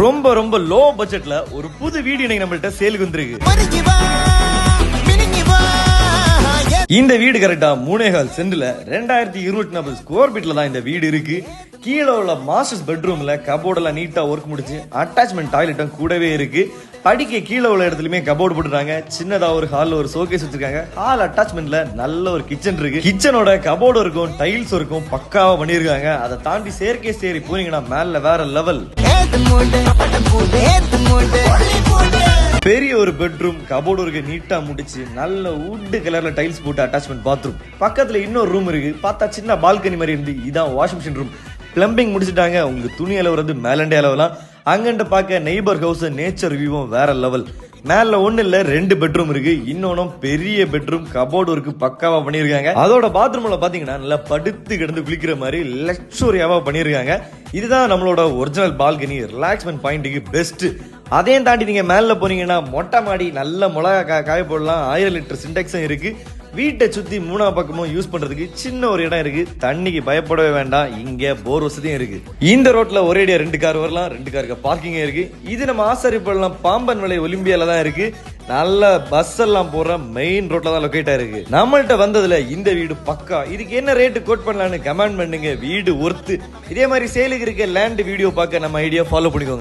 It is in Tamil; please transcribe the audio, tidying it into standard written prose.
ரொம்ப ரொம்ப லோ பட்ஜெட்ல ஒரு புது வீடு இன்னைக்கு நம்மள்ட்ட சேலுக்கு வந்திருக்கு. இந்த வீடு கரெக்டா 3.5 சென்ட்ல 2240 ஸ்கொயர் ஃபீட்ல தான் இந்த வீடு இருக்கு. கீழே உள்ள மாஸ்டர்ஸ் பெட்ரூம்ல கபோர்ட் எல்லாம் நீட்டா ஒர்க் முடிச்சு அட்டாச்மெண்ட் டாய்லெட்டும் கூடவே இருக்கு. படிக்க கீழே உள்ள இடத்துலயுமே கபோர்டு போட்டுறாங்க. சின்னதா ஒரு ஹால்ல ஒரு ஷோகேஸ் வச்சிருக்காங்க. ஹால் அட்டாச்மெண்ட்ல நல்ல ஒரு கிச்சன் இருக்கு. கிச்சனோட கபோர்டு இருக்கும், டைல்ஸ் இருக்கும், பக்காவா பண்ணிருக்காங்க. அதை தாண்டி சேர்க்கை சேரி போனீங்கன்னா மேல வேற லெவல். பெரிய ஒரு பெட்ரூம், கபோர்டு இருக்கு, நீட்டா முடிச்சு நல்ல வுட் கலர்ல டைல்ஸ் போட்டு அட்டாச்மெண்ட் பாத்ரூம். பக்கத்துல இன்னொரு ரூம் இருக்கு, பார்த்தா சின்ன பால்கனி மாதிரி இருந்து. இதான் வாஷிங் மிஷின் ரூம். பிளம்பிங் முடிச்சிட்டாங்க. உங்களுக்கு துணி அளவுறது மேலண்டே அளவலாம். அங்கண்ட பார்க்க நெய்பர் ஹவுஸ், நேச்சர் வியூவும் வேற லெவல். மேல ஒண்ணு இல்ல 2 பெட்ரூம் இருக்கு. இன்னொன்னும் பெரிய பெட்ரூம், கபோர்டு இருக்கு, பக்காவா பண்ணிருக்காங்க. அதோட பாத்ரூம்ல பாத்தீங்கன்னா நல்லா படுத்து கிடந்து குளிக்கிற மாதிரி லக்ஸூரியாவா பண்ணிருக்காங்க. இதுதான் நம்மளோட ஒரிஜினல் பால்கனி, ரிலாக்ஸ்மெண்ட் பாயிண்ட்டுக்கு பெஸ்ட். அதையும் தாண்டி நீங்க மேல போனீங்கன்னா மொட்டை மாடி, நல்ல மிளகா காய போடலாம். 1000 லிட்டர் சிண்டெக்ஸும் இருக்கு. வீட்டை சுத்தி 3 பக்கமும் யூஸ் பண்றதுக்கு சின்ன ஒரு இடம் இருக்கு. தண்ணிக்கு பயப்படவே வேண்டாம், இங்க போர் வசதியும் இருக்கு. இந்த ரோட்ல ஒரேடியா 2 கார் வரலாம், 2 காருக்கு பார்க்கிங் இருக்கு. இது நம்ம ஆசாரிப்படலாம் பாம்பன் விலை ஒலிம்பியால தான் இருக்கு. நல்ல பஸ் எல்லாம் போற மெயின் ரோட்ல தான் லொகேட் ஆயிருக்கு. நம்மள்ட்ட வந்ததுல இந்த வீடு பக்கா. இதுக்கு என்ன ரேட்டு கோட் பண்ணலாம்னு கமெண்ட் பண்ணுங்க. வீடு ஒர்த்து. இதே மாதிரி சேலுக்கு இருக்க லேண்ட் வீடியோ பார்க்க நம்ம ஐடியா ஃபாலோ பண்ணிக்கோங்க.